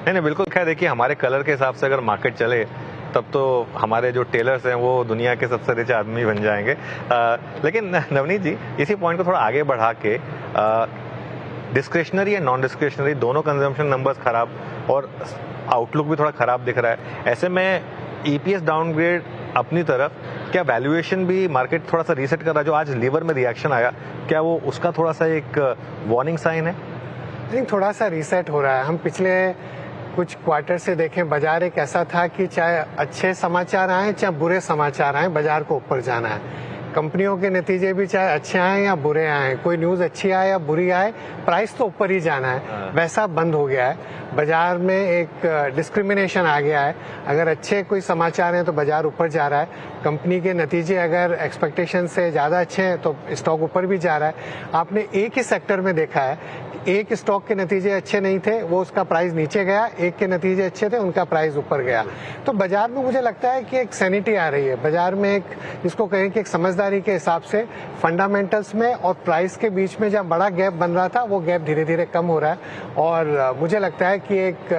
नहीं नहीं बिल्कुल। खैर देखिए, हमारे कलर के हिसाब से अगर मार्केट चले तब तो हमारे जो टेलर्स हैं वो दुनिया के सबसे रिच आदमी बन जाएंगे। लेकिन नवनीत जी, इसी पॉइंट को थोड़ा आगे बढ़ा के डिस्क्रिशनरी या नॉन डिस्क्रिशनरी दोनों कंजम्पशन नंबर्स खराब और आउटलुक भी थोड़ा खराब दिख रहा है, ऐसे में ईपीएस डाउनग्रेड अपनी तरफ, क्या वैल्यूएशन भी मार्केट थोड़ा सा रीसेट कर रहा है? जो आज लीवर में रिएक्शन आया, क्या वो उसका थोड़ा सा एक वार्निंग साइन है? आई थिंक थोड़ा सा रीसेट हो रहा है। हम पिछले कुछ क्वार्टर से देखें, बाजार एक ऐसा था कि चाहे अच्छे समाचार आए चाहे बुरे समाचार आए, बाजार को ऊपर जाना है। कंपनियों के नतीजे भी चाहे अच्छे आए या बुरे आए, कोई न्यूज़ अच्छी आए या बुरी आए, प्राइस तो ऊपर ही जाना है। वैसा बंद हो गया है। बाजार में एक डिस्क्रिमिनेशन आ गया है। अगर अच्छे कोई समाचार हैं तो बाजार ऊपर जा रहा है, कंपनी के नतीजे अगर एक्सपेक्टेशन से ज़्यादा अच्छे हैं तो स्टॉक ऊपर भी जा रहा है। आपने एक ही सेक्टर में देखा है, एक स्टॉक के नतीजे अच्छे नहीं थे, वो उसका प्राइस नीचे गया, एक के नतीजे अच्छे थे, उनका प्राइस ऊपर गया। तो बाजार में मुझे लगता है कि एक सैनिटी आ रही है बाजार में, एक जिसको कहें कि एक समझदारी के हिसाब से फंडामेंटल्स में और प्राइस के बीच में जब बड़ा गैप बन रहा था, वो गैप धीरे धीरे कम हो रहा है। और मुझे लगता है कि एक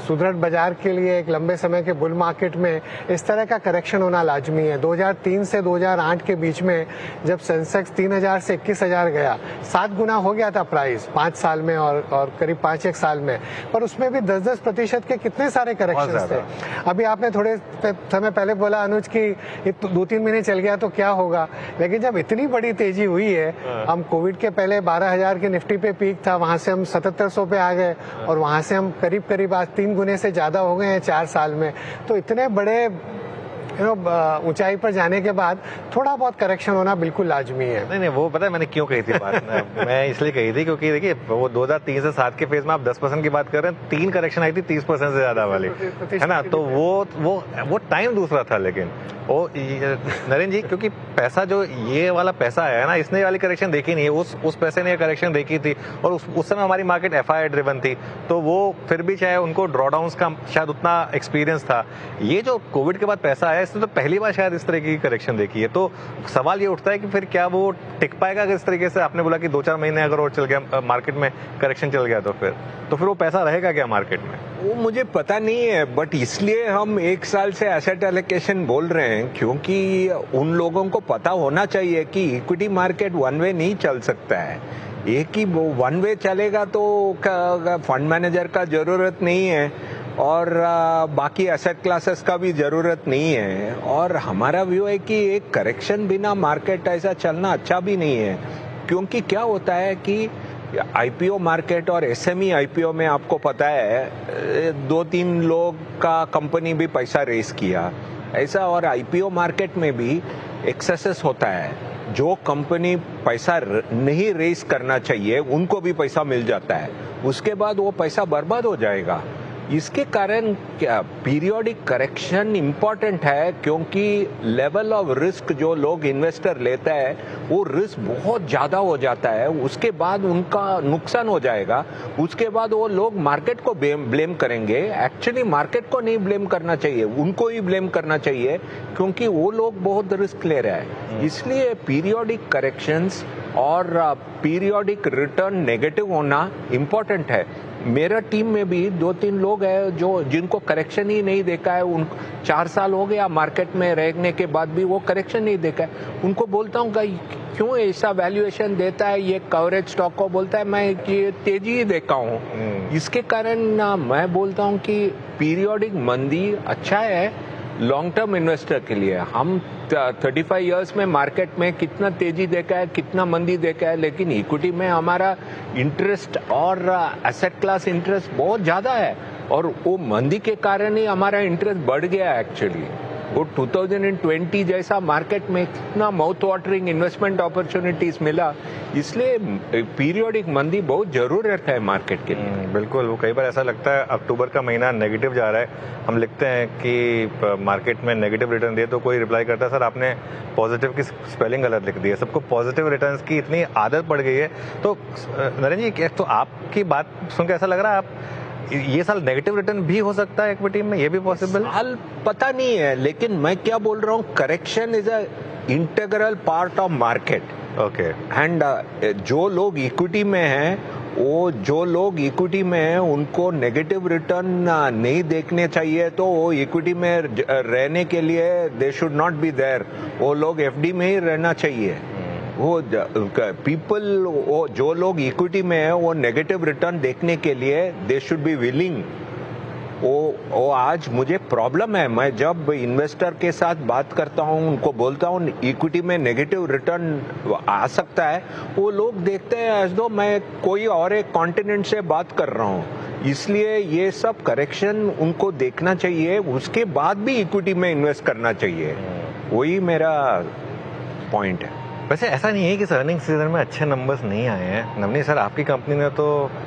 सुदृढ़ बाजार के लिए एक लंबे समय के बुल मार्केट में इस तरह का करेक्शन होना लाजमी है। 2003 से 2008 के बीच में जब सेंसेक्स 3000 से 21,000 गया, 7 गुना हो गया था प्राइस 5 साल में और करीब 5-1 साल में, पर उसमें भी 10-10% के कितने सारे करेक्शंस थे। अभी आपने थोड़े समय पहले बोला अनुज कि 2-3 महीने चल गया तो क्या होगा, लेकिन जब इतनी बड़ी तेजी हुई है, हम कोविड के पहले 12,000 के निफ्टी पे पीक था, वहां से हम 7700 पे आ गए और वहां से हम करीब आज 3 गुने से ज्यादा हो गए हैं 4 साल में। तो इतने बड़े ऊंचाई पर जाने के बाद थोड़ा बहुत करेक्शन होना बिल्कुल लाजमी है। नहीं, वो पता है मैंने क्यों कही थी बात मैं इसलिए कही थी क्योंकि देखिए, वो 2003 से 7 के फेज में आप 10% की बात कर रहे हैं, 3 करेक्शन आई थी 30% से ज्यादा वाली, है ना? तो वो टाइम दूसरा था। लेकिन वो नरेंद्र जी, क्योंकि पैसा जो ये वाला पैसा है ना, इसने वाली करेक्शन देखी नहीं है, उस पैसे ने करेक्शन देखी थी, और उस समय हमारी मार्केट एफआईआई ड्रिवन थी, तो वो फिर भी चाहे उनको ड्रॉडाउन्स का शायद उतना एक्सपीरियंस था। ये जो कोविड के बाद पैसा आया, इसने तो पहली बार शायद इस तरह की करेक्शन देखी है। तो सवाल ये उठता है कि फिर क्या वो टिक पाएगा? अगर इस तरीके से आपने बोला कि 2-4 महीने अगर और चल गया मार्केट में करेक्शन चल गया, तो फिर वो पैसा रहेगा क्या मार्केट में? वो मुझे पता नहीं है, बट इसलिए हम 1 साल से एसेट एलोकेशन बोल रहे हैं क्योंकि उन लोगों को पता होना चाहिए कि इक्विटी मार्केट वन वे नहीं चल सकता है। एक ही वन वे चलेगा तो फंड मैनेजर का जरूरत नहीं है और बाकी एसेट क्लासेस का भी जरूरत नहीं है। और हमारा व्यू है कि एक करेक्शन बिना मार्केट ऐसा चलना अच्छा भी नहीं है, क्योंकि क्या होता है कि आईपीओ मार्केट और एसएमई आईपीओ में आपको पता है 2-3 लोग का कंपनी भी पैसा रेस किया ऐसा, और आईपीओ मार्केट में भी एक्सेसेस होता है। जो कंपनी पैसा नहीं रेस करना चाहिए उनको भी पैसा मिल जाता है, उसके बाद वो पैसा बर्बाद हो जाएगा। इसके कारण क्या पीरियोडिक करेक्शन इम्पोर्टेंट है, क्योंकि लेवल ऑफ रिस्क जो लोग इन्वेस्टर लेता है वो रिस्क बहुत ज्यादा हो जाता है, उसके बाद उनका नुकसान हो जाएगा। उसके बाद वो लोग मार्केट को ब्लेम करेंगे। एक्चुअली मार्केट को नहीं ब्लेम करना चाहिए, उनको ही ब्लेम करना चाहिए, क्योंकि वो लोग बहुत रिस्क ले रहे हैं। इसलिए पीरियोडिक करेक्शंस और पीरियोडिक रिटर्न नेगेटिव होना इम्पोर्टेंट है। मेरा टीम में भी 2-3 लोग हैं जो जिनको करेक्शन ही नहीं देखा है, उन 4 साल हो गया मार्केट में रहने के बाद भी वो करेक्शन नहीं देखा है। उनको बोलता हूँ कि क्यों ऐसा वैल्यूएशन देता है, ये कवरेज स्टॉक को बोलता है, मैं ये तेजी ही देखा हूँ। इसके कारण मैं बोलता हूँ कि पीरियोडिक मंदी अच्छा है लॉन्ग टर्म इन्वेस्टर के लिए। हम 35 इयर्स में मार्केट में कितना तेजी देखा है, कितना मंदी देखा है, लेकिन इक्विटी में हमारा इंटरेस्ट और एसेट क्लास इंटरेस्ट बहुत ज्यादा है, और वो मंदी के कारण ही हमारा इंटरेस्ट बढ़ गया है एक्चुअली। वो 2020 जैसा मार्केट में कितना माउथ वाटरिंग इन्वेस्टमेंट अपॉर्चुनिटीज मिला, इसलिए पीरियोडिक मंदी बहुत जरूरत है मार्केट के लिए। बिल्कुल। वो कई बार ऐसा लगता है अक्टूबर का महीना नेगेटिव जा रहा है, हम लिखते हैं कि मार्केट में नेगेटिव रिटर्न दिए, तो कोई रिप्लाई करता है सर आपने पॉजिटिव की स्पेलिंग गलत लिख दी है। सबको पॉजिटिव रिटर्न्स की इतनी आदत पड़ गई है। तो नरेंद्र जी, तो आपकी बात सुन के ऐसा लग रहा है आप ये साल नेगेटिव रिटर्न भी हो सकता है इक्विटी में, ये भी पॉसिबल? साल पता नहीं है, लेकिन मैं क्या बोल रहा हूँ, correction is a integral part of market. Okay. And जो लोग इक्विटी में हैं वो जो लोग इक्विटी में हैं उनको नेगेटिव रिटर्न नहीं देखने चाहिए, तो वो इक्विटी में रहने के लिए they should not be there, वो लोग एफडी में ही रहना चाहिए। वो पीपल, वो जो लोग इक्विटी में है वो नेगेटिव रिटर्न देखने के लिए दे शुड बी विलिंग। वो आज मुझे प्रॉब्लम है, मैं जब इन्वेस्टर के साथ बात करता हूँ उनको बोलता हूँ इक्विटी में नेगेटिव रिटर्न आ सकता है, वो लोग देखते हैं एज दो मैं कोई और एक कॉन्टिनेंट से बात कर रहा हूँ। इसलिए ये सब करेक्शन उनको देखना चाहिए, उसके बाद भी इक्विटी में इन्वेस्ट करना चाहिए। वही मेरा पॉइंट है। वैसे ऐसा नहीं है कि अर्निंग सीजन में अच्छे नंबर्स नहीं आए हैं। नवनीत सर, आपकी कंपनी ने तो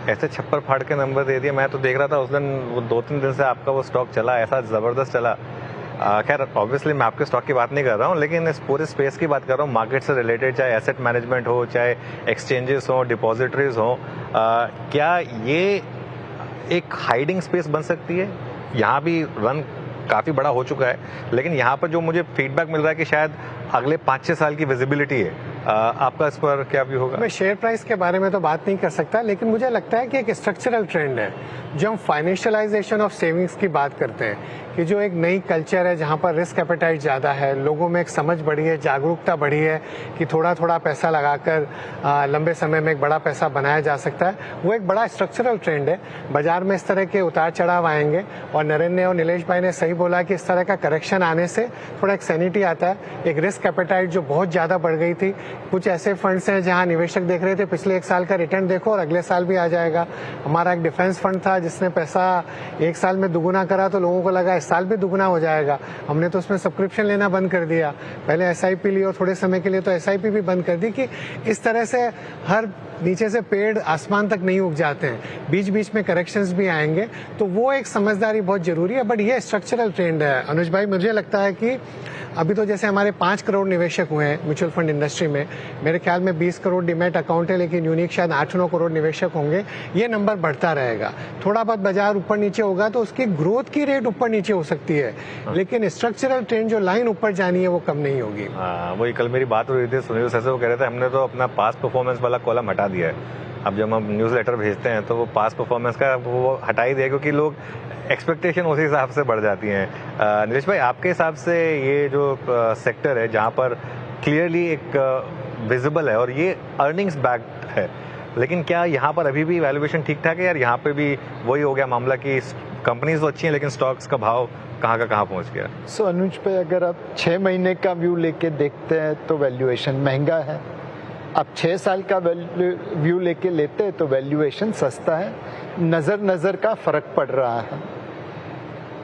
ऐसे छप्पर फाड़ के नंबर दे दिए। मैं तो देख रहा था उस दिन, वो 2-3 दिन से आपका वो स्टॉक चला, ऐसा जबरदस्त चला। खैर ऑब्वियसली मैं आपके स्टॉक की बात नहीं कर रहा हूँ, लेकिन इस पूरे स्पेस की बात कर रहा हूँ, मार्केट से रिलेटेड, चाहे एसेट मैनेजमेंट हो, चाहे एक्सचेंजेस हो, डिपॉजिटरीज हो। क्या ये एक हाइडिंग स्पेस बन सकती है? यहाँ भी रन काफ़ी बड़ा हो चुका है, लेकिन यहाँ पर जो मुझे फीडबैक मिल रहा है कि शायद अगले 5-6 साल की विजिबिलिटी है। आपका इस पर क्या व्यू होगा? मैं शेयर प्राइस के बारे में तो बात नहीं कर सकता, लेकिन मुझे लगता है कि एक स्ट्रक्चरल ट्रेंड है। जो हम फाइनेंशियलाइजेशन ऑफ सेविंग्स की बात करते हैं, कि जो एक नई कल्चर है जहाँ पर रिस्क एपेटाइट ज़्यादा है, लोगों में एक समझ बढ़ी है, जागरूकता बढ़ी है कि थोड़ा थोड़ा पैसा लगाकर लंबे समय में एक बड़ा पैसा बनाया जा सकता है, वो एक बड़ा स्ट्रक्चरल ट्रेंड है। बाजार में इस तरह के उतार चढ़ाव आएंगे, और नरेंद्र ने और नीलेश भाई ने सही बोला कि इस तरह का करेक्शन आने से थोड़ा एक सैनिटी आता है। एक रिस्क एपेटाइट जो बहुत ज़्यादा बढ़ गई थी, कुछ ऐसे फंड्स हैं जहाँ निवेशक देख रहे थे पिछले 1 साल का रिटर्न देखो और अगले साल भी आ जाएगा। हमारा एक डिफेंस फंड था जिसने पैसा 1 साल में दुगुना करा, तो लोगों को लगा इस साल भी दुगुना हो जाएगा। हमने तो उसमें सब्सक्रिप्शन लेना बंद कर दिया, पहले एसआईपी ली और थोड़े समय के लिए तो एसआईपी भी बंद कर दी। कि इस तरह से हर नीचे से पेड़ आसमान तक नहीं उग जाते हैं, बीच बीच में करेक्शंस भी आएंगे, तो वो एक समझदारी बहुत जरूरी है। बट ये स्ट्रक्चरल ट्रेंड है अनुज भाई। मुझे लगता है कि अभी तो जैसे हमारे 5 करोड़ निवेशक हुए हैं म्यूचुअल फंड इंडस्ट्री में, मेरे ख्याल में 20 करोड़ डिमेट अकाउंट है, लेकिन यूनिक शायद 8-9 करोड़ निवेशक होंगे। ये नंबर बढ़ता रहेगा, थोड़ा बहुत बाजार ऊपर नीचे होगा तो उसकी ग्रोथ की रेट ऊपर नीचे हो सकती है, लेकिन स्ट्रक्चरल ट्रेंड जो लाइन ऊपर जानी है वो कम नहीं होगी। वही कल मेरी बात हो रही थी सुनील सर से, वो कह रहे थे हमने तो अपना पास परफॉर्मेंस वाला कॉलम हटा दिया है। अब जब हम न्यूज़ लेटर भेजते हैं तो वो पास परफॉर्मेंस का वो हटा ही दिया, क्योंकि लोग एक्सपेक्टेशन उसी हिसाब से बढ़ जाती हैं। नीलेश भाई, आपके हिसाब से ये जो सेक्टर है जहाँ पर क्लियरली एक विजिबल है और ये अर्निंग्स बैक्ड है, लेकिन क्या यहाँ पर अभी भी वैल्यूएशन ठीक ठाक है, यार यहाँ पे भी वही हो गया मामला कि कंपनीज तो अच्छी हैं लेकिन स्टॉक्स का भाव कहाँ का कहाँ पहुँच गया? अनुज भाई, अगर आप 6 महीने का व्यू लेके देखते हैं तो वैल्यूएशन महंगा है। आप 6 साल का व्यू लेके लेते हैं तो वैल्यूएशन सस्ता है। नज़र का फर्क पड़ रहा है।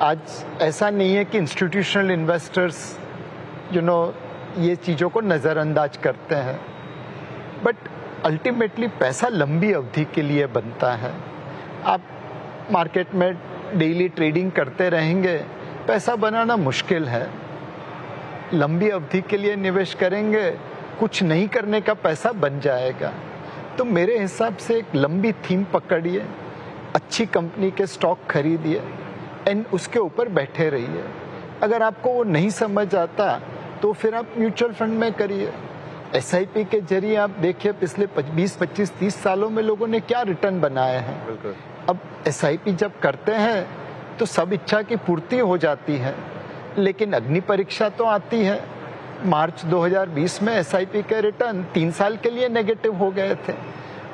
आज ऐसा नहीं है कि इंस्टीट्यूशनल इन्वेस्टर्स ये चीज़ों को नज़रअंदाज करते हैं, बट अल्टीमेटली पैसा लंबी अवधि के लिए बनता है। आप मार्केट में डेली ट्रेडिंग करते रहेंगे, पैसा बनाना मुश्किल है। लंबी अवधि के लिए निवेश करेंगे, कुछ नहीं करने का पैसा बन जाएगा। तो मेरे हिसाब से एक लंबी थीम पकड़िए, अच्छी कंपनी के स्टॉक खरीदिए एंड उसके ऊपर बैठे रहिए। अगर आपको वो नहीं समझ आता तो फिर आप म्यूचुअल फंड में करिए। एसआईपी के जरिए आप देखिए पिछले 20, 25, 30 सालों में लोगों ने क्या रिटर्न बनाए हैं। अब एसआईपी जब करते हैं तो सब इच्छा की पूर्ति हो जाती है, लेकिन अग्नि परीक्षा तो आती है। मार्च 2020 में एसआईपी के रिटर्न 3 साल के लिए नेगेटिव हो गए थे।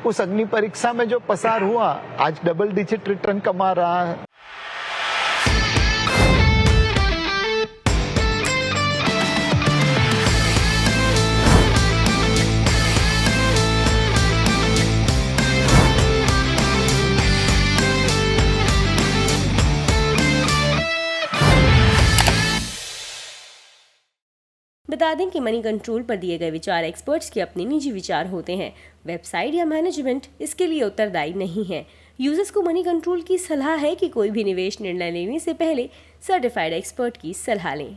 उस अग्नि परीक्षा में जो पसार हुआ, आज डबल डिजिट रिटर्न कमा रहा है। बता दें कि मनी कंट्रोल पर दिए गए विचार एक्सपर्ट्स के अपने निजी विचार होते हैं। वेबसाइट या मैनेजमेंट इसके लिए उत्तरदायी नहीं है। यूजर्स को मनी कंट्रोल की सलाह है कि कोई भी निवेश निर्णय लेने से पहले सर्टिफाइड एक्सपर्ट की सलाह लें।